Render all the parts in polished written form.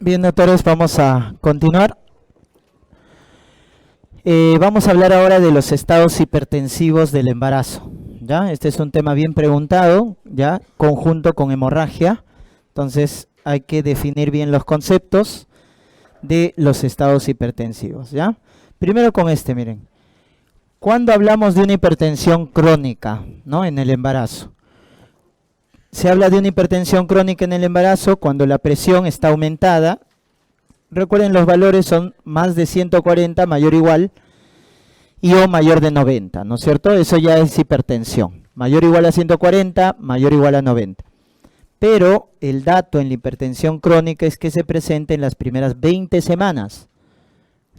Bien, doctores, vamos a continuar. Vamos a hablar ahora de los estados hipertensivos del embarazo. ¿Ya? Este es un tema bien preguntado, ¿ya? Conjunto con hemorragia. Entonces hay que definir bien los conceptos de los estados hipertensivos. ¿Ya? Primero con este, miren. Cuando hablamos de una hipertensión crónica, ¿no? En el embarazo. Se habla de una hipertensión crónica en el embarazo cuando la presión está aumentada. Recuerden, los valores son más de 140, mayor o igual, y o mayor de 90, ¿no es cierto? Eso ya es hipertensión. Mayor o igual a 140, mayor o igual a 90. Pero el dato en la hipertensión crónica es que se presenta en las primeras 20 semanas.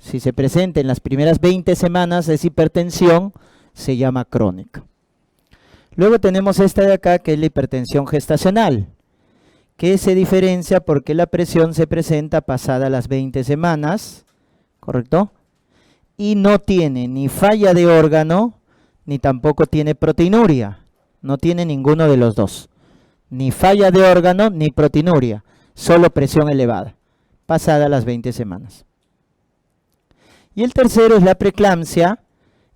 Si se presenta en las primeras 20 semanas, esa hipertensión se llama crónica. Luego tenemos esta de acá, que es la hipertensión gestacional, que se diferencia porque la presión se presenta pasada las 20 semanas, ¿correcto? Y no tiene ni falla de órgano, ni tampoco tiene proteinuria. No tiene ninguno de los dos. Ni falla de órgano, ni proteinuria. Solo presión elevada, pasada las 20 semanas. Y el tercero es la preeclampsia,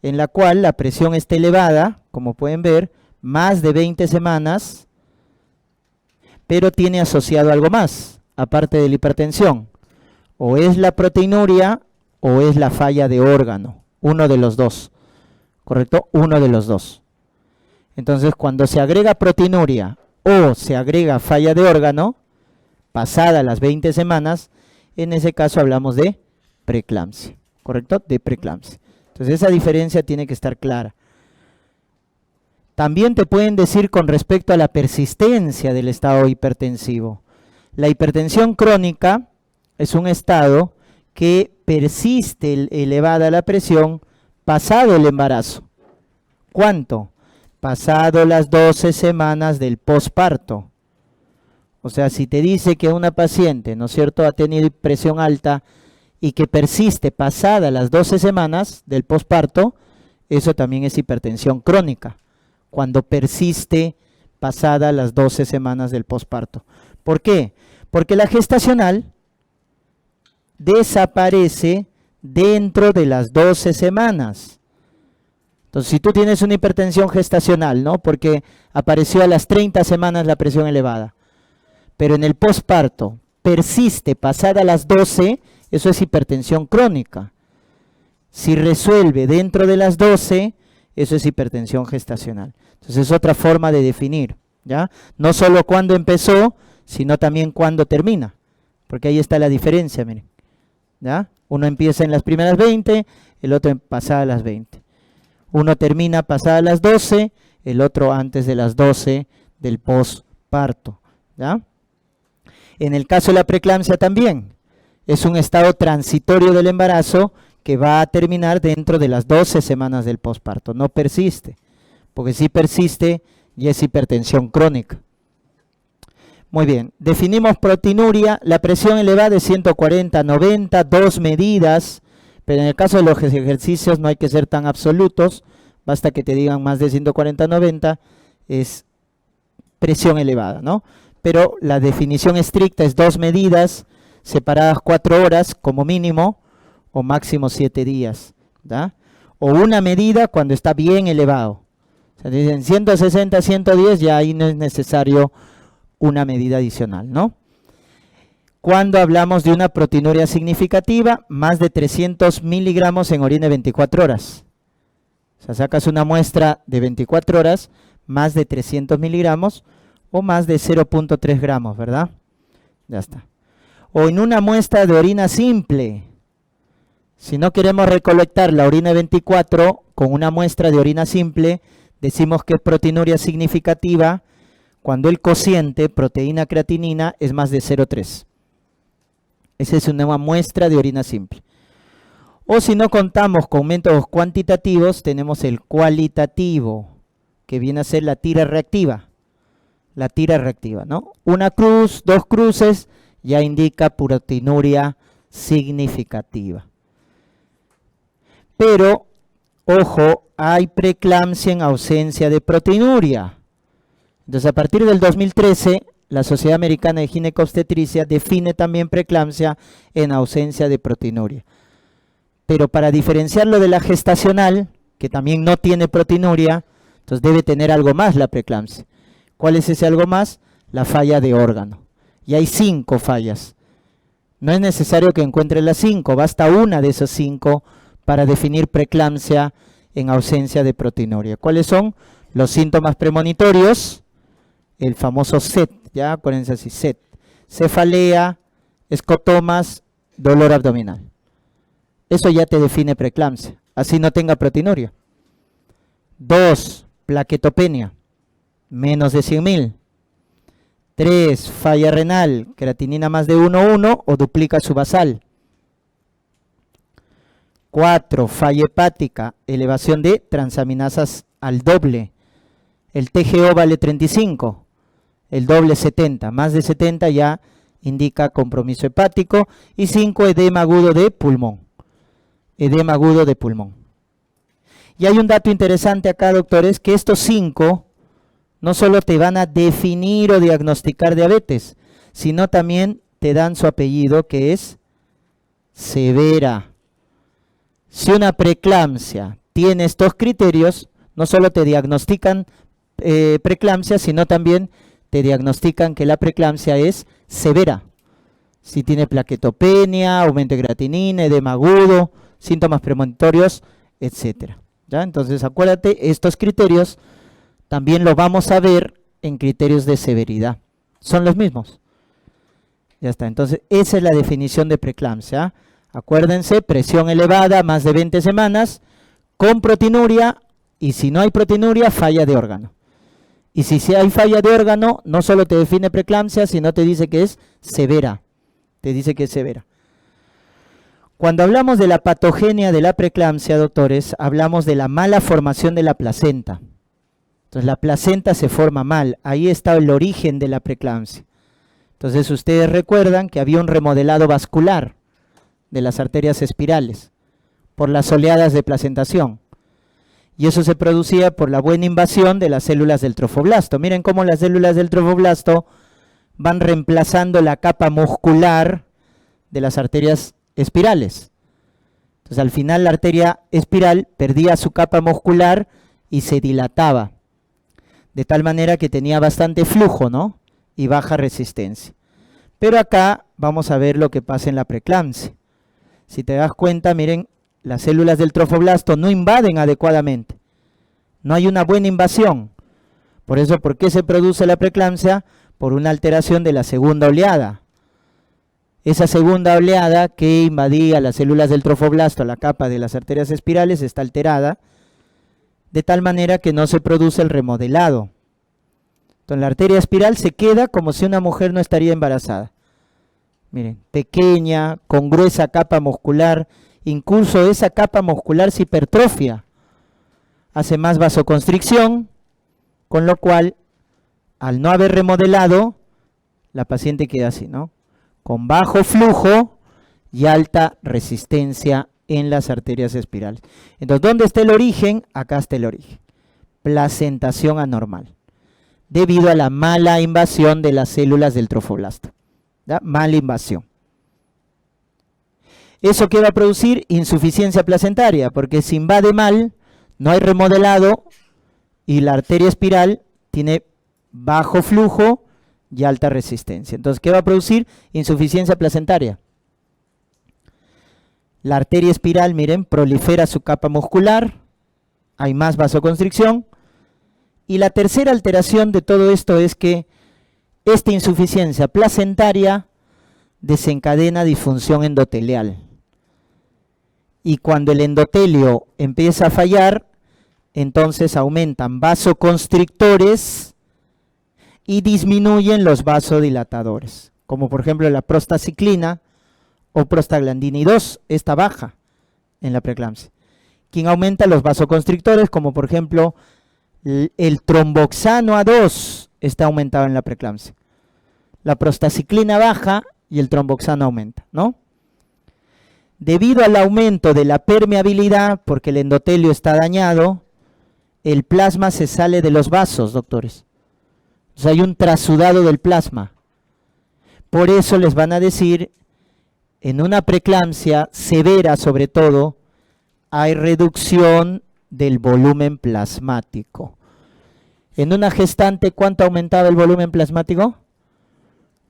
en la cual la presión está elevada, como pueden ver, más de 20 semanas, pero tiene asociado algo más, aparte de la hipertensión. O es la proteinuria o es la falla de órgano, uno de los dos, ¿correcto? Uno de los dos. Entonces, cuando se agrega proteinuria o se agrega falla de órgano, pasada las 20 semanas, en ese caso hablamos de preeclampsia, ¿correcto? De preeclampsia. Entonces, esa diferencia tiene que estar clara. También te pueden decir con respecto a la persistencia del estado hipertensivo. La hipertensión crónica es un estado que persiste elevada la presión pasado el embarazo. ¿Cuánto? Pasado las 12 semanas del posparto. O sea, si te dice que una paciente, ¿no es cierto?, ha tenido presión alta y que persiste pasada las 12 semanas del posparto, eso también es hipertensión crónica. Cuando persiste pasada las 12 semanas del posparto. ¿Por qué? Porque la gestacional desaparece dentro de las 12 semanas. Entonces, si tú tienes una hipertensión gestacional, ¿no? Porque apareció a las 30 semanas la presión elevada, pero en el posparto persiste pasada las 12, eso es hipertensión crónica. Si resuelve dentro de las 12, eso es hipertensión gestacional. Entonces es otra forma de definir, ¿ya? No solo cuándo empezó, sino también cuándo termina. Porque ahí está la diferencia, miren. ¿Ya? Uno empieza en las primeras 20, el otro pasada las 20. Uno termina pasada las 12, el otro antes de las 12 del posparto, ¿ya? En el caso de la preeclampsia también. Es un estado transitorio del embarazo que va a terminar dentro de las 12 semanas del posparto. No persiste, porque si persiste ya es hipertensión crónica. Muy bien, definimos proteinuria, la presión elevada de 140 a 90, 2 medidas, pero en el caso de los ejercicios no hay que ser tan absolutos, basta que te digan más de 140 a 90, es presión elevada, ¿no? Pero la definición estricta es 2 medidas, separadas 4 horas como mínimo, o máximo 7 días, ¿da? O una medida cuando está bien elevado. O sea, dicen 160, 110, ya ahí no es necesario una medida adicional, ¿no? Cuando hablamos de una proteinuria significativa, más de 300 miligramos en orina de 24 horas. O sea, sacas una muestra de 24 horas, más de 300 miligramos, o más de 0.3 gramos, ¿verdad? Ya está. O en una muestra de orina simple. Si no queremos recolectar la orina 24 con una muestra de orina simple, decimos que es proteinuria significativa cuando el cociente proteína creatinina es más de 0,3. Esa es una muestra de orina simple. O si no contamos con métodos cuantitativos, tenemos el cualitativo, que viene a ser la tira reactiva. La tira reactiva, ¿no? Una cruz, 2 cruces, ya indica proteinuria significativa. Pero, ojo, hay preeclampsia en ausencia de proteinuria. Entonces, a partir del 2013, la Sociedad Americana de Ginecobstetricia define también preeclampsia en ausencia de proteinuria. Pero para diferenciarlo de la gestacional, que también no tiene proteinuria, entonces debe tener algo más la preeclampsia. ¿Cuál es ese algo más? La falla de órgano. Y hay 5 fallas. No es necesario que encuentre las 5, basta una de esas 5 para definir preeclampsia en ausencia de proteinuria. ¿Cuáles son? Los síntomas premonitorios, el famoso SET, ya acuérdense así, SET, cefalea, escotomas, dolor abdominal. Eso ya te define preeclampsia, así no tenga proteinuria. 2, plaquetopenia, menos de 100.000. 3, falla renal, creatinina más de 1,1 o duplica su basal. 4, falla hepática, elevación de transaminasas al doble. El TGO vale 35, el doble 70, más de 70 ya indica compromiso hepático. Y 5, edema agudo de pulmón. Edema agudo de pulmón. Y hay un dato interesante acá, doctores, que estos 5 no solo te van a definir o diagnosticar diabetes, sino también te dan su apellido, que es severa. Si una preeclampsia tiene estos criterios, no solo te diagnostican preeclampsia, sino también te diagnostican que la preeclampsia es severa. Si tiene plaquetopenia, aumento de creatinina, edema agudo, síntomas premonitorios, etcétera. ¿Ya? Entonces acuérdate, estos criterios también lo vamos a ver en criterios de severidad. Son los mismos. Ya está. Entonces, esa es la definición de preeclampsia. Acuérdense, presión elevada, más de 20 semanas, con proteinuria, y si no hay proteinuria, falla de órgano. Y si hay falla de órgano, no solo te define preeclampsia, sino te dice que es severa. Te dice que es severa. Cuando hablamos de la patogenia de la preeclampsia, doctores, hablamos de la mala formación de la placenta. Entonces la placenta se forma mal, ahí está el origen de la preeclampsia. Entonces ustedes recuerdan que había un remodelado vascular de las arterias espirales por las oleadas de placentación. Y eso se producía por la buena invasión de las células del trofoblasto. Miren cómo las células del trofoblasto van reemplazando la capa muscular de las arterias espirales. Entonces al final la arteria espiral perdía su capa muscular y se dilataba, de tal manera que tenía bastante flujo, ¿no? Y baja resistencia. Pero acá vamos a ver lo que pasa en la preeclampsia. Si te das cuenta, miren, las células del trofoblasto no invaden adecuadamente. No hay una buena invasión. Por eso, ¿por qué se produce la preeclampsia? Por una alteración de la segunda oleada. Esa segunda oleada que invadía las células del trofoblasto, la capa de las arterias espirales, está alterada, de tal manera que no se produce el remodelado. Entonces la arteria espiral se queda como si una mujer no estaría embarazada. Miren, pequeña, con gruesa capa muscular, incluso esa capa muscular se hipertrofia, hace más vasoconstricción, con lo cual, al no haber remodelado, la paciente queda así, ¿no? Con bajo flujo y alta resistencia en las arterias espirales. Entonces, ¿dónde está el origen? Acá está el origen. Placentación anormal, debido a la mala invasión de las células del trofoblasto. ¿Ya? Mala invasión. ¿Eso qué va a producir? Insuficiencia placentaria, porque si invade mal, no hay remodelado y la arteria espiral tiene bajo flujo y alta resistencia. Entonces, ¿qué va a producir? Insuficiencia placentaria. La arteria espiral, miren, prolifera su capa muscular, hay más vasoconstricción. Y la tercera alteración de todo esto es que esta insuficiencia placentaria desencadena disfunción endotelial. Y cuando el endotelio empieza a fallar, entonces aumentan vasoconstrictores y disminuyen los vasodilatadores, como por ejemplo la prostaciclina o prostaglandina 2, esta baja en la preeclampsia. Quien aumenta los vasoconstrictores, como por ejemplo el tromboxano A2, está aumentado en la preeclampsia. La prostaciclina baja y el tromboxano aumenta, ¿no? Debido al aumento de la permeabilidad, porque el endotelio está dañado, el plasma se sale de los vasos, doctores. O sea, hay un trasudado del plasma. Por eso les van a decir, en una preeclampsia severa sobre todo, hay reducción del volumen plasmático. En una gestante, ¿cuánto aumentaba el volumen plasmático?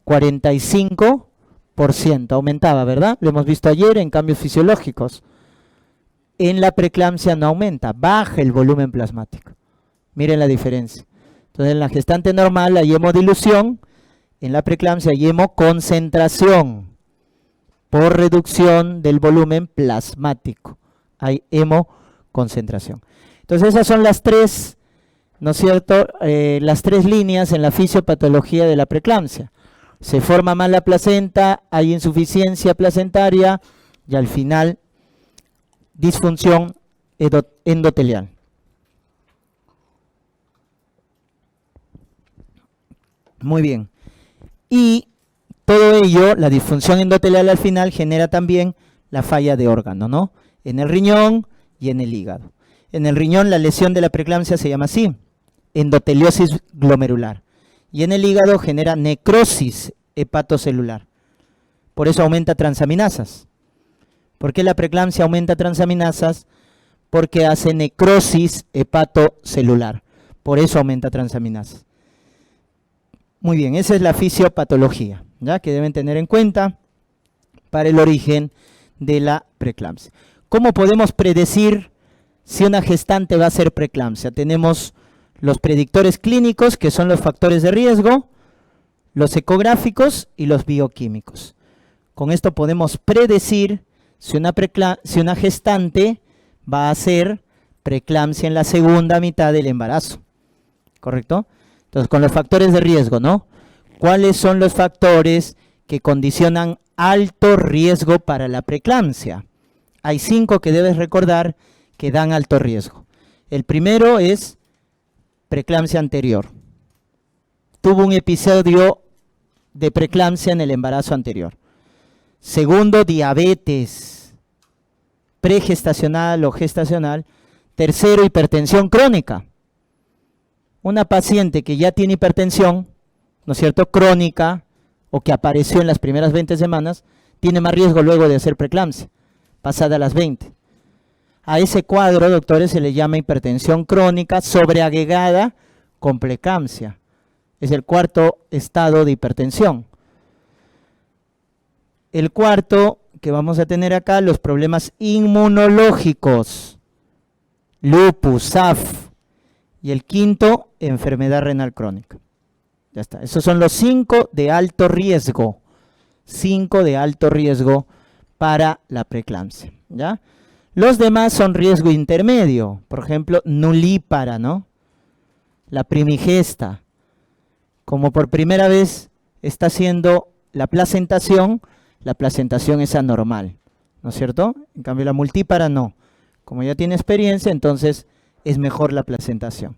45% aumentaba, ¿verdad? Lo hemos visto ayer en cambios fisiológicos. En la preeclampsia no aumenta, baja el volumen plasmático. Miren la diferencia. Entonces, en la gestante normal hay hemodilución, en la preeclampsia hay hemoconcentración por reducción del volumen plasmático. Hay hemoconcentración. Entonces, esas son las tres, ¿no es cierto?, las tres líneas en la fisiopatología de la preeclampsia. Se forma mal la placenta, hay insuficiencia placentaria y al final disfunción endotelial. Muy bien. Y todo ello, la disfunción endotelial al final genera también la falla de órgano, ¿no? En el riñón y en el hígado. En el riñón la lesión de la preeclampsia se llama así, endoteliosis glomerular. Y en el hígado genera necrosis hepatocelular. Por eso aumenta transaminasas. ¿Por qué la preeclampsia aumenta transaminasas? Porque hace necrosis hepatocelular. Por eso aumenta transaminasas. Muy bien, esa es la fisiopatología, ¿ya?, que deben tener en cuenta para el origen de la preeclampsia. ¿Cómo podemos predecir si una gestante va a ser preeclampsia? Tenemos los predictores clínicos, que son los factores de riesgo, los ecográficos y los bioquímicos. Con esto podemos predecir si una gestante va a ser preeclampsia en la segunda mitad del embarazo, ¿correcto? Entonces, con los factores de riesgo, ¿no? ¿Cuáles son los factores que condicionan alto riesgo para la preeclampsia? Hay 5 que debes recordar que dan alto riesgo. El primero es preeclampsia anterior. Tuvo un episodio de preeclampsia en el embarazo anterior. Segundo, diabetes pregestacional o gestacional. Tercero, hipertensión crónica. Una paciente que ya tiene hipertensión, ¿no es cierto?, crónica, o que apareció en las primeras 20 semanas, tiene más riesgo luego de hacer preeclampsia, pasada las 20. A ese cuadro, doctores, se le llama hipertensión crónica sobreagregada con preeclampsia. Es el cuarto estado de hipertensión. El cuarto que vamos a tener acá, los problemas inmunológicos, lupus, SAF. Y el quinto, enfermedad renal crónica. Ya está. Esos son los 5 de alto riesgo. 5 de alto riesgo para la preeclampsia, ¿ya? Los demás son riesgo intermedio. Por ejemplo, nulípara, ¿no? La primigesta. Como por primera vez está haciendo la placentación es anormal, ¿no es cierto? En cambio, la multípara no. Como ya tiene experiencia, entonces es mejor la placentación.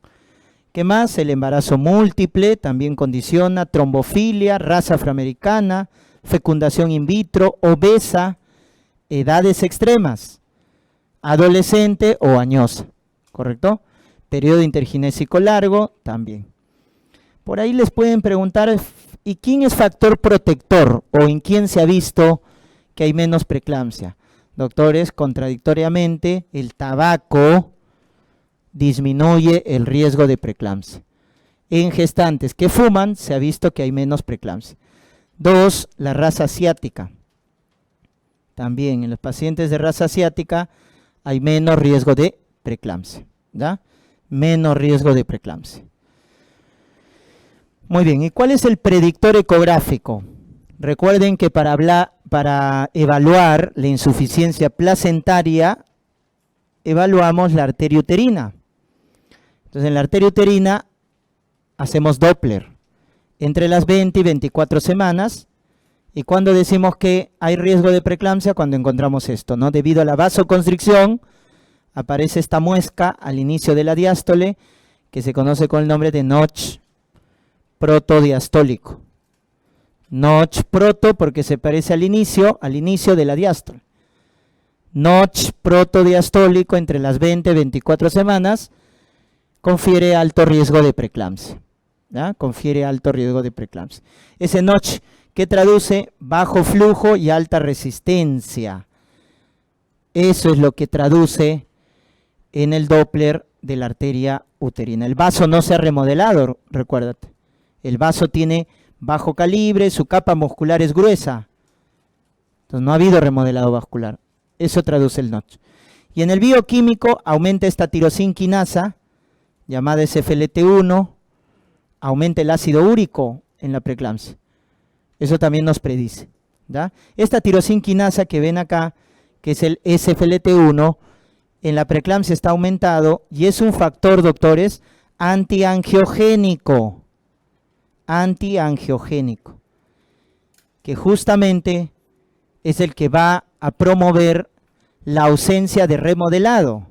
¿Qué más? El embarazo múltiple también condiciona, trombofilia, raza afroamericana, fecundación in vitro, obesa, edades extremas, adolescente o añosa, ¿correcto? Periodo interginésico largo, también. Por ahí les pueden preguntar, ¿y quién es factor protector? ¿O en quién se ha visto que hay menos preeclampsia? Doctores, contradictoriamente, el tabaco disminuye el riesgo de preeclampsia. En gestantes que fuman se ha visto que hay menos preeclampsia. 2, la raza asiática. También en los pacientes de raza asiática hay menos riesgo de preeclampsia, ¿ya? Menos riesgo de preeclampsia. Muy bien, ¿y cuál es el predictor ecográfico? Recuerden que para evaluar la insuficiencia placentaria, evaluamos la arteria uterina. Entonces, en la arteria uterina hacemos Doppler entre las 20 y 24 semanas. Y cuando decimos que hay riesgo de preeclampsia, cuando encontramos esto, ¿no? Debido a la vasoconstricción, aparece esta muesca al inicio de la diástole, que se conoce con el nombre de notch protodiastólico. Notch proto porque se parece al inicio de la diástole. Notch protodiastólico entre las 20 y 24 semanas confiere alto riesgo de preeclampsia, ¿ya? Confiere alto riesgo de preeclampsia. Ese notch, ¿qué traduce? Bajo flujo y alta resistencia. Eso es lo que traduce en el Doppler de la arteria uterina. El vaso no se ha remodelado, recuérdate. El vaso tiene bajo calibre, su capa muscular es gruesa. Entonces no ha habido remodelado vascular. Eso traduce el notch. Y en el bioquímico aumenta esta tirosina quinasa, llamada SFLT1, aumenta el ácido úrico en la preeclampsia. Eso también nos predice, ¿ya? Esta tirosina quinasa que ven acá, que es el SFLT1, en la preeclampsia está aumentado y es un factor, doctores, antiangiogénico. Antiangiogénico. Que justamente es el que va a promover la ausencia de remodelado.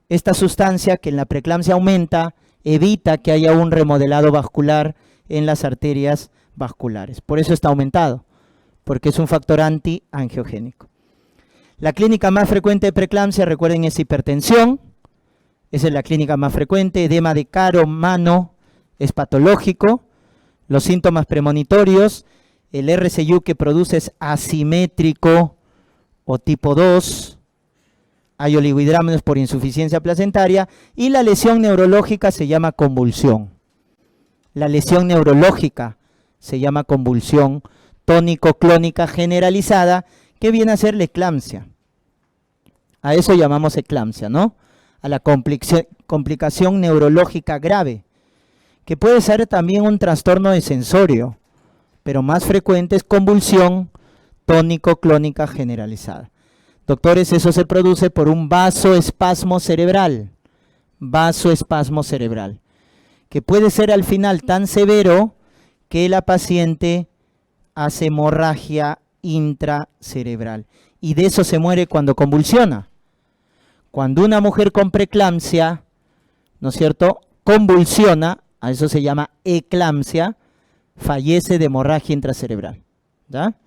Esta sustancia que en la preeclampsia aumenta, evita que haya un remodelado vascular en las arterias vasculares. Por eso está aumentado, porque es un factor antiangiogénico. La clínica más frecuente de preeclampsia, recuerden, es hipertensión. Esa es la clínica más frecuente. Edema de caro, mano, es patológico. Los síntomas premonitorios, el RCU que produce es asimétrico o tipo 2. Hay oligohidrámenos por insuficiencia placentaria. Y la lesión neurológica se llama convulsión. La lesión neurológica se llama convulsión tónico-clónica generalizada, que viene a ser la eclampsia. A eso llamamos eclampsia, ¿no? A la complicación neurológica grave, que puede ser también un trastorno de sensorio, pero más frecuente es convulsión tónico-clónica generalizada. Doctores, eso se produce por un vasoespasmo cerebral, que puede ser al final tan severo que la paciente hace hemorragia intracerebral. Y de eso se muere cuando convulsiona. Cuando una mujer con preeclampsia, ¿no es cierto?, convulsiona, a eso se llama eclampsia, fallece de hemorragia intracerebral. ¿Ya?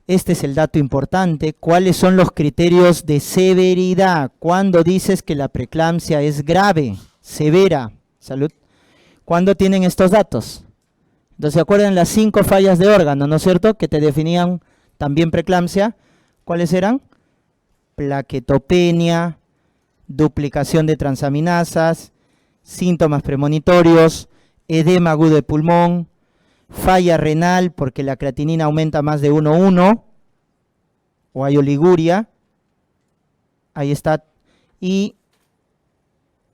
Este es el dato importante. ¿Cuáles son los criterios de severidad? Cuando dices que la preeclampsia es grave, severa, salud, ¿cuándo tienen estos datos? Entonces, ¿se acuerdan las 5 fallas de órgano, no es cierto?, que te definían también preeclampsia. ¿Cuáles eran? Plaquetopenia, duplicación de transaminasas, síntomas premonitorios, edema agudo de pulmón, falla renal porque la creatinina aumenta más de 1,1, o hay oliguria, ahí está. Y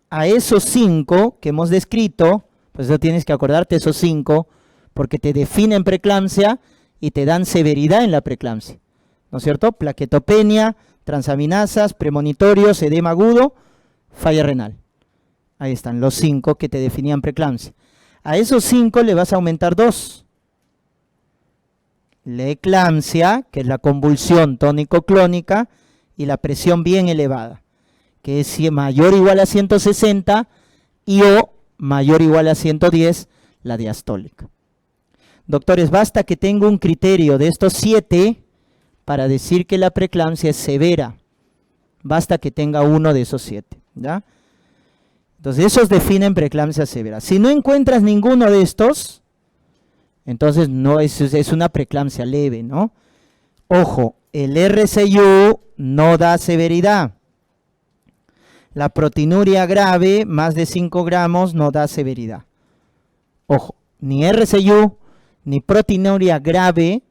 a esos 5 que hemos descrito, pues eso tienes que acordarte, esos 5, porque te definen preeclampsia y te dan severidad en la preeclampsia, ¿no es cierto? Plaquetopenia, transaminasas, premonitorios, edema agudo, falla renal. Ahí están los 5 que te definían preeclampsia. A esos 5 le vas a aumentar 2. La eclampsia, que es la convulsión tónico-clónica, y la presión bien elevada, que es mayor o igual a 160 y o mayor o igual a 110, la diastólica. Doctores, basta que tenga un criterio de estos 7 para decir que la preeclampsia es severa. Basta que tenga uno de esos 7, ¿ya? Entonces, esos definen preeclampsia severa. Si no encuentras ninguno de estos, entonces no es una preeclampsia leve, ¿no? Ojo, el RCU no da severidad. La proteinuria grave, más de 5 gramos, no da severidad. Ojo, ni RCU ni proteinuria grave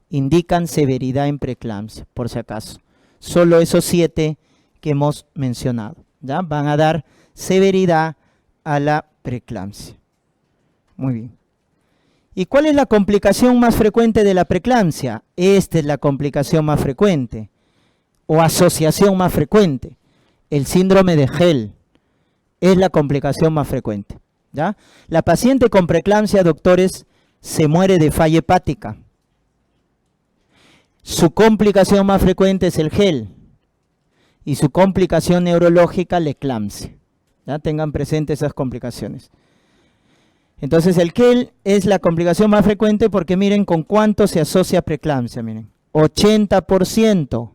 indican severidad en preeclampsia, por si acaso. Solo esos 7 que hemos mencionado, ¿ya? Van a dar severidad a la preeclampsia. Muy bien. ¿Y cuál es la complicación más frecuente de la preeclampsia? Esta es la complicación más frecuente, o asociación más frecuente. El síndrome de Hell es la complicación más frecuente, ¿ya? La paciente con preeclampsia, doctores, se muere de falla hepática. Su complicación más frecuente es el Hell y su complicación neurológica, la eclampsia. ¿Ya? Tengan presentes esas complicaciones. Entonces el Hell es la complicación más frecuente porque miren con cuánto se asocia preeclampsia, miren, 80%.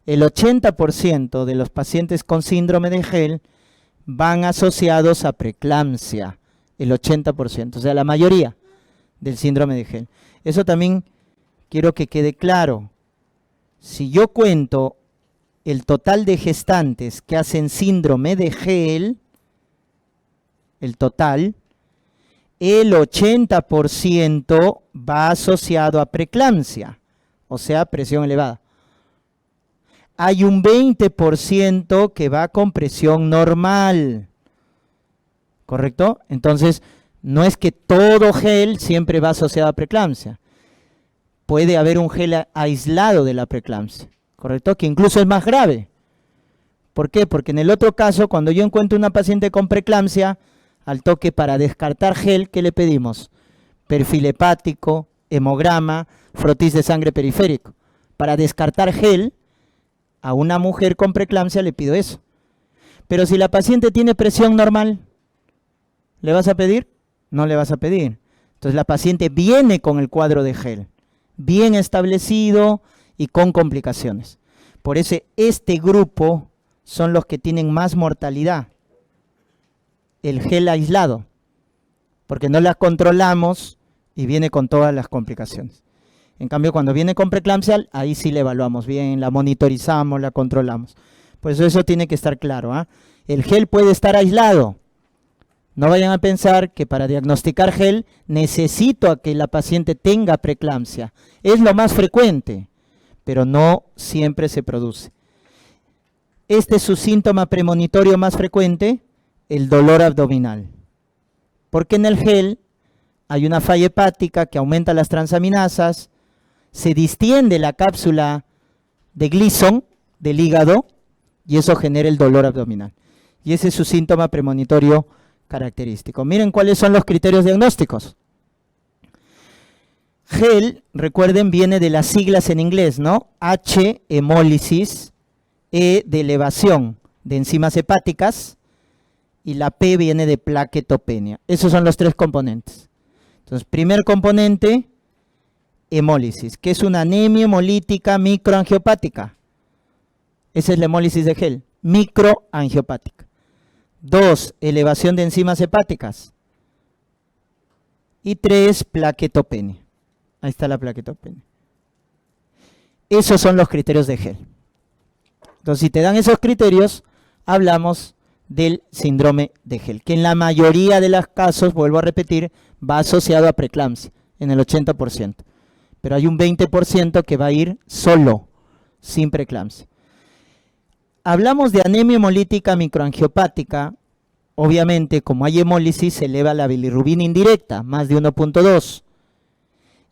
El 80% de los pacientes con síndrome de Hell van asociados a preeclampsia, el 80%, o sea, la mayoría del síndrome de Gel. Eso también quiero que quede claro. Si yo cuento el total de gestantes que hacen síndrome de Gel, el total, el 80% va asociado a preeclampsia, o sea, presión elevada. Hay un 20% que va con presión normal, ¿correcto? Entonces, no es que todo gel siempre va asociado a preeclampsia. Puede haber un gel aislado de la preeclampsia, ¿correcto? Que incluso es más grave. ¿Por qué? Porque en el otro caso, cuando yo encuentro una paciente con preeclampsia, al toque para descartar gel, ¿qué le pedimos? Perfil hepático, hemograma, frotis de sangre periférico. Para descartar gel, a una mujer con preeclampsia le pido eso. Pero si la paciente tiene presión normal, ¿le vas a pedir? No le vas a pedir. Entonces la paciente viene con el cuadro de gel, bien establecido y con complicaciones. Por eso este grupo son los que tienen más mortalidad. El gel aislado, porque no la controlamos y viene con todas las complicaciones. En cambio, cuando viene con preeclampsia, ahí sí la evaluamos bien, la monitorizamos, la controlamos. Por eso tiene que estar claro, ¿eh? El gel puede estar aislado. No vayan a pensar que para diagnosticar gel necesito a que la paciente tenga preeclampsia. Es lo más frecuente, pero no siempre se produce. Este es su síntoma premonitorio más frecuente, el dolor abdominal. Porque en el gel hay una falla hepática que aumenta las transaminasas, se distiende la cápsula de Gleason del hígado y eso genera el dolor abdominal. Y ese es su síntoma premonitorio característico. Miren cuáles son los criterios diagnósticos. Gel, recuerden, viene de las siglas en inglés, ¿no? H, hemólisis, E de elevación de enzimas hepáticas y la P viene de plaquetopenia. Esos son los tres componentes. Entonces, primer componente, hemólisis, que es una anemia hemolítica microangiopática. Esa es la hemólisis de gel, microangiopática. 2, elevación de enzimas hepáticas. Y 3, plaquetopenia. Ahí está la plaquetopenia. Esos son los criterios de gel. Entonces, si te dan esos criterios, hablamos del síndrome de gel, que en la mayoría de los casos, vuelvo a repetir, va asociado a preeclampsia, en el 80%. Pero hay un 20% que va a ir solo, sin preeclampsia. Hablamos de anemia hemolítica microangiopática. Obviamente, como hay hemólisis, se eleva la bilirrubina indirecta, más de 1.2.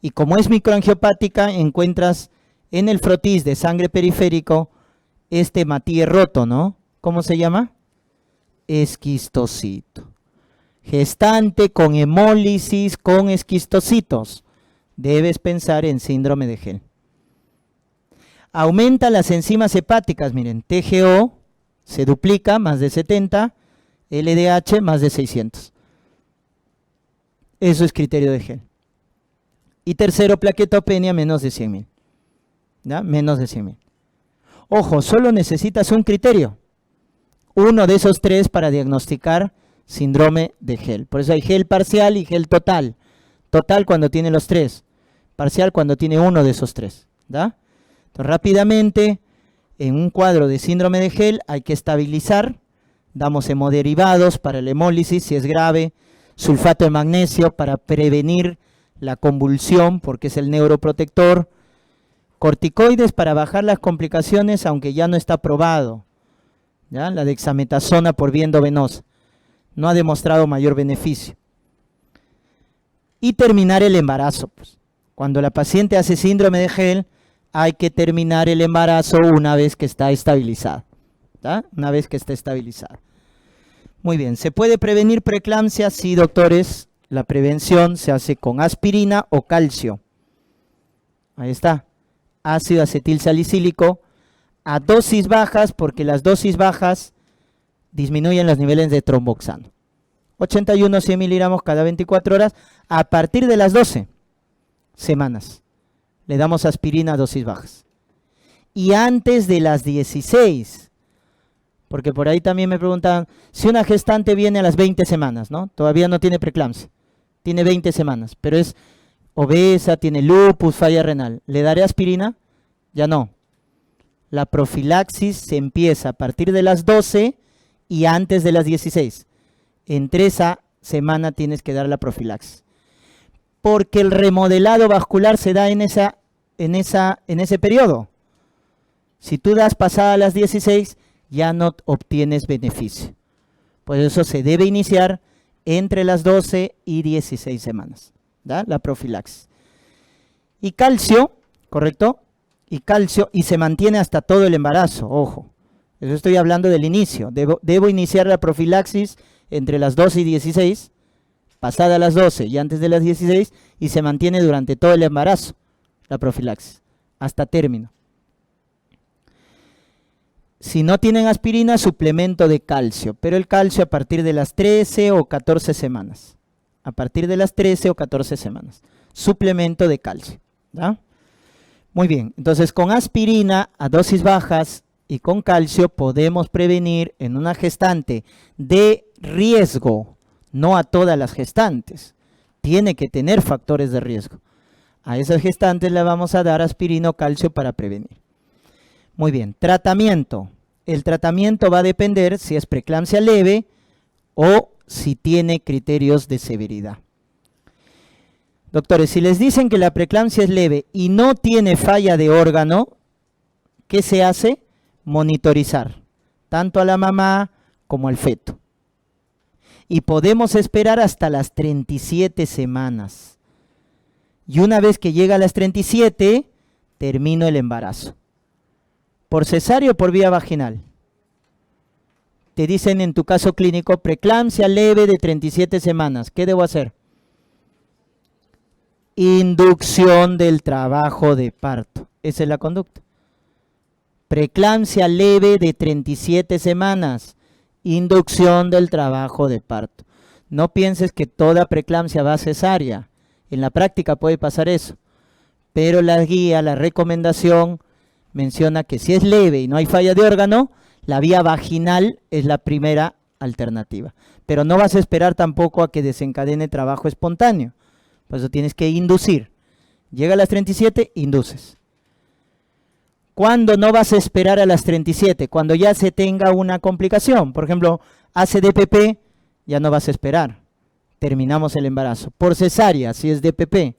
Y como es microangiopática, encuentras en el frotis de sangre periférico este matíe roto, ¿no? ¿Cómo se llama? Esquistocito. Gestante con hemólisis con esquistocitos. Debes pensar en síndrome de gel. Aumenta las enzimas hepáticas, miren, TGO se duplica, más de 70, LDH más de 600. Eso es criterio de gel. Y tercero, plaquetopenia, menos de 100.000. ¿Ya? Menos de 100.000. Ojo, solo necesitas un criterio. Uno de esos tres para diagnosticar síndrome de gel. Por eso hay gel parcial y gel total. Total cuando tiene los tres. Parcial cuando tiene uno de esos tres. ¿Da? Entonces, rápidamente, en un cuadro de síndrome de gel hay que estabilizar. Damos hemoderivados para la hemólisis si es grave. Sulfato de magnesio para prevenir la convulsión porque es el neuroprotector. Corticoides para bajar las complicaciones aunque ya no está probado. ¿Ya? La dexametasona por vía endovenosa. No ha demostrado mayor beneficio. Y terminar el embarazo. Pues. Cuando la paciente hace síndrome de gel, hay que terminar el embarazo una vez que está estabilizada. ¿Ya? Una vez que está estabilizada. Muy bien, ¿se puede prevenir preeclampsia? Sí, doctores. La prevención se hace con aspirina o calcio. Ahí está. Ácido acetil salicílico a dosis bajas, porque las dosis bajas disminuyen los niveles de tromboxano. 81 100 miligramos cada 24 horas a partir de las 12 semanas. Le damos aspirina a dosis bajas. Y antes de las 16, Porque por ahí también me preguntan, si una gestante viene a las 20 semanas, ¿no? Todavía no tiene preeclampsia, tiene 20 semanas, pero es obesa, tiene lupus, falla renal. ¿Le daré aspirina? Ya no. La profilaxis se empieza a partir de las 12 y antes de las 16. Entre esa semana tienes que dar la profilaxis. Porque el remodelado vascular se da en ese periodo. Si tú das pasada las 16, ya no obtienes beneficio. Por eso se debe iniciar entre las 12 y 16 semanas, ¿da? La profilaxis. Y calcio, ¿correcto? Y calcio, y se mantiene hasta todo el embarazo, ojo. Eso estoy hablando del inicio. Debo iniciar la profilaxis entre las 12 y 16, pasada las 12 y antes de las 16, y se mantiene durante todo el embarazo, la profilaxis, hasta término. Si no tienen aspirina, suplemento de calcio, pero el calcio a partir de las 13 o 14 semanas. A partir de las 13 o 14 semanas. Suplemento de calcio, ¿da? Muy bien, entonces con aspirina a dosis bajas y con calcio podemos prevenir en una gestante de riesgo, no a todas las gestantes. Tiene que tener factores de riesgo. A esas gestantes le vamos a dar aspirina o calcio para prevenir. Muy bien, tratamiento. El tratamiento va a depender si es preeclampsia leve o si tiene criterios de severidad. Doctores, si les dicen que la preeclampsia es leve y no tiene falla de órgano, ¿qué se hace? Monitorizar, tanto a la mamá como al feto. Y podemos esperar hasta las 37 semanas. Y una vez que llega a las 37, termino el embarazo. ¿Por cesárea o por vía vaginal? Te dicen en tu caso clínico, preeclampsia leve de 37 semanas. ¿Qué debo hacer? Inducción del trabajo de parto. Esa es la conducta. Preeclampsia leve de 37 semanas. Inducción del trabajo de parto. No pienses que toda preeclampsia va a cesárea. En la práctica puede pasar eso. Pero la guía, la recomendación, menciona que si es leve y no hay falla de órgano, la vía vaginal es la primera alternativa. Pero no vas a esperar tampoco a que desencadene trabajo espontáneo. Por eso tienes que inducir. Llega a las 37, induces. ¿Cuándo no vas a esperar a las 37? Cuando ya se tenga una complicación. Por ejemplo, hace DPP, ya no vas a esperar. Terminamos el embarazo. Por cesárea, si es DPP,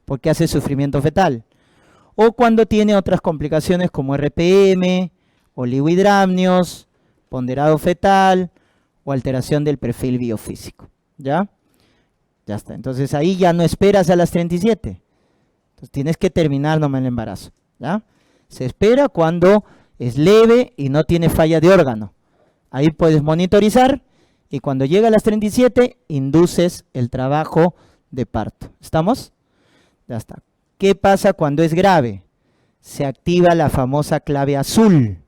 porque hace sufrimiento fetal. O cuando tiene otras complicaciones como RPM, oligohidramnios, ponderado fetal o alteración del perfil biofísico. ¿Ya? Ya está. Entonces ahí ya no esperas a las 37. Entonces tienes que terminar nomás el embarazo. ¿Ya? Se espera cuando es leve y no tiene falla de órgano. Ahí puedes monitorizar y cuando llega a las 37 induces el trabajo de parto. ¿Estamos? Ya está. ¿Qué pasa cuando es grave? Se activa la famosa clave azul.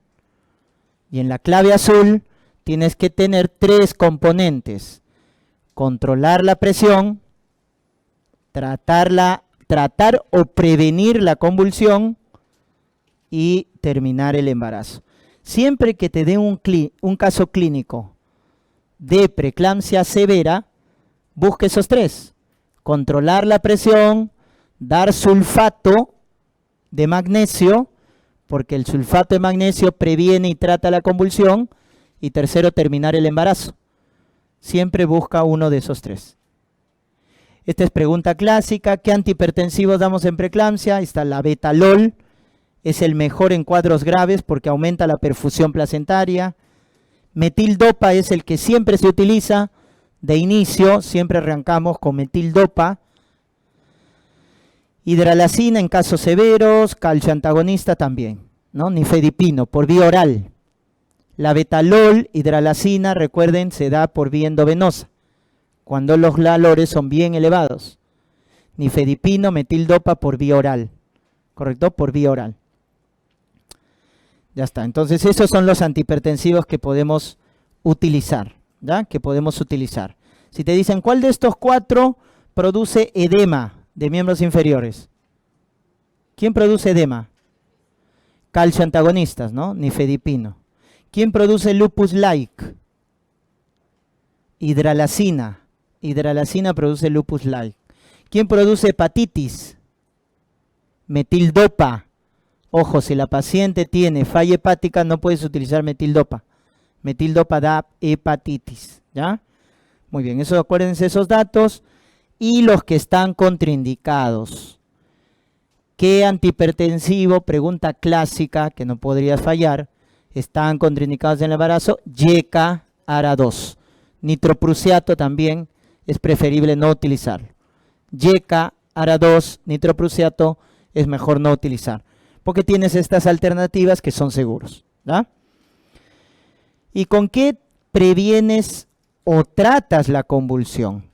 Y en la clave azul tienes que tener 3 componentes. Controlar la presión, tratar o prevenir la convulsión y terminar el embarazo. Siempre que te dé un caso clínico de preeclampsia severa, busque esos 3. Controlar la presión, dar sulfato de magnesio, porque el sulfato de magnesio previene y trata la convulsión, y tercero, terminar el embarazo. Siempre busca uno de esos 3. Esta es pregunta clásica. ¿Qué antihipertensivos damos en preeclampsia? Ahí está la betalol. Es el mejor en cuadros graves porque aumenta la perfusión placentaria. Metildopa es el que siempre se utiliza. De inicio siempre arrancamos con metildopa. Hidralacina en casos severos. Calcio antagonista también, ¿no? Nifedipino por vía oral. La betalol, hidralacina, recuerden, se da por vía endovenosa, cuando los valores son bien elevados. Nifedipino, metildopa por vía oral, ¿correcto? Por vía oral. Ya está, entonces esos son los antihipertensivos que podemos utilizar, ¿ya? Que podemos utilizar. Si te dicen, ¿cuál de estos 4 produce edema de miembros inferiores? ¿Quién produce edema? Calcio antagonistas, ¿no? Nifedipino. ¿Quién produce lupus-like? Hidralacina. Hidralacina produce lupus-like. ¿Quién produce hepatitis? Metildopa. Ojo, si la paciente tiene falla hepática, no puedes utilizar metildopa. Metildopa da hepatitis, ¿ya? Muy bien, eso acuérdense esos datos. Y los que están contraindicados. ¿Qué antihipertensivo? Pregunta clásica que no podrías fallar. Están contraindicados en el embarazo. YECA, ARA2. Nitroprusiato también es preferible no utilizarlo. YECA, ARA2, nitroprusiato es mejor no utilizar. Porque tienes estas alternativas que son seguros, ¿da? ¿Y con qué previenes o tratas la convulsión?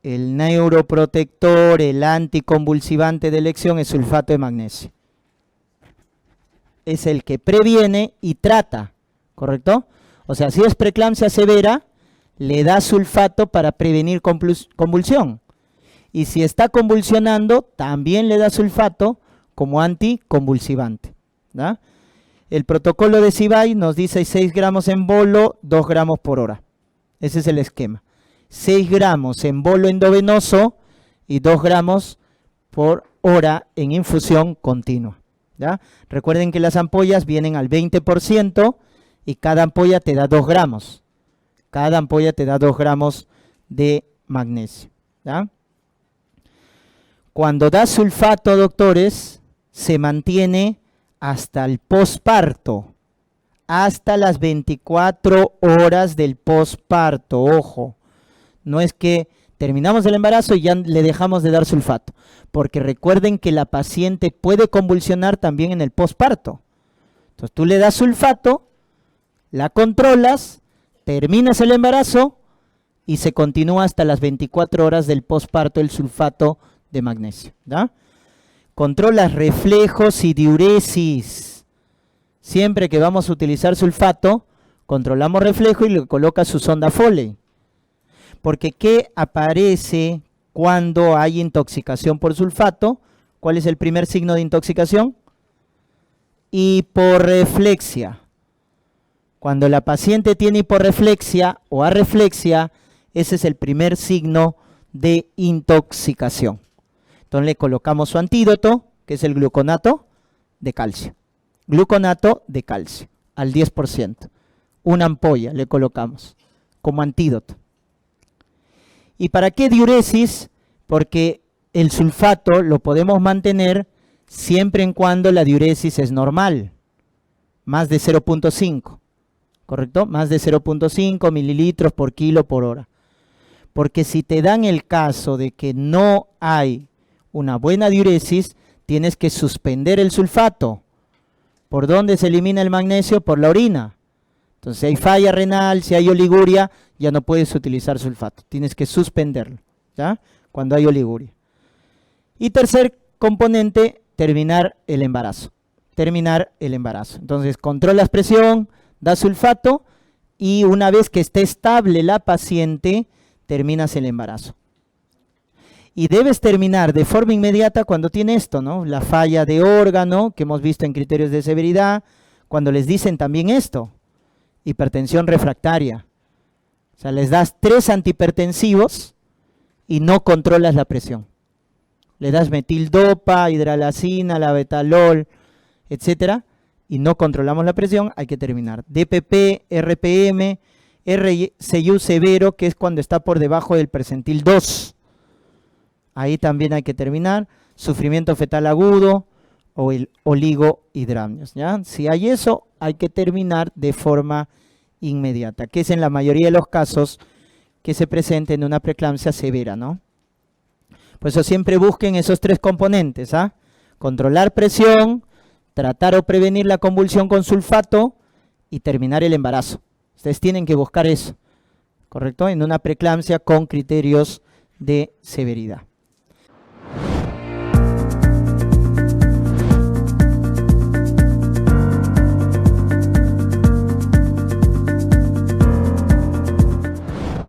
El neuroprotector, el anticonvulsivante de elección es sulfato de magnesio. Es el que previene y trata, ¿correcto? O sea, si es preeclampsia severa, le da sulfato para prevenir convulsión. Y si está convulsionando, también le da sulfato como anticonvulsivante, ¿da? El protocolo de CIBAI nos dice 6 gramos en bolo, 2 gramos por hora. Ese es el esquema. 6 gramos en bolo endovenoso y 2 gramos por hora en infusión continua, ¿ya? Recuerden que las ampollas vienen al 20% y cada ampolla te da 2 gramos. Cada ampolla te da 2 gramos de magnesio, ¿ya? Cuando da sulfato, doctores, se mantiene hasta el posparto, hasta las 24 horas del posparto, ojo. No es que terminamos el embarazo y ya le dejamos de dar sulfato, porque recuerden que la paciente puede convulsionar también en el posparto. Entonces tú le das sulfato, la controlas, terminas el embarazo y se continúa hasta las 24 horas del posparto el sulfato de magnesio, ¿da? Controlas reflejos y diuresis. Siempre que vamos a utilizar sulfato, controlamos reflejo y le colocas su sonda Foley. Porque ¿qué aparece cuando hay intoxicación por sulfato? ¿Cuál es el primer signo de intoxicación? Hiporreflexia. Cuando la paciente tiene hiporreflexia o arreflexia, ese es el primer signo de intoxicación. Entonces le colocamos su antídoto, que es el gluconato de calcio. Gluconato de calcio, al 10%. Una ampolla le colocamos como antídoto. ¿Y para qué diuresis? Porque el sulfato lo podemos mantener siempre en cuando la diuresis es normal, más de 0.5, ¿correcto? Más de 0.5 mililitros por kilo por hora. Porque si te dan el caso de que no hay una buena diuresis, tienes que suspender el sulfato. ¿Por dónde se elimina el magnesio? Por la orina. Entonces, si hay falla renal, si hay oliguria, ya no puedes utilizar sulfato. Tienes que suspenderlo, ¿ya? Cuando hay oliguria. Y tercer componente, terminar el embarazo. Terminar el embarazo. Entonces, controlas presión, das sulfato y una vez que esté estable la paciente, terminas el embarazo. Y debes terminar de forma inmediata cuando tiene esto, ¿no? La falla de órgano, que hemos visto en criterios de severidad, cuando les dicen también esto, hipertensión refractaria. O sea, les das 3 antihipertensivos y no controlas la presión. Le das metildopa, hidralacina, labetalol, etcétera, y no controlamos la presión, hay que terminar. DPP, RPM, RCU severo, que es cuando está por debajo del percentil 2. Ahí también hay que terminar. Sufrimiento fetal agudo o el oligohidramnios, ¿ya? Si hay eso, hay que terminar de forma inmediata, que es en la mayoría de los casos que se presenta en una preeclampsia severa, ¿no? Por eso siempre busquen esos 3 componentes, ¿ah? Controlar presión, tratar o prevenir la convulsión con sulfato y terminar el embarazo. Ustedes tienen que buscar eso, ¿correcto? En una preeclampsia con criterios de severidad.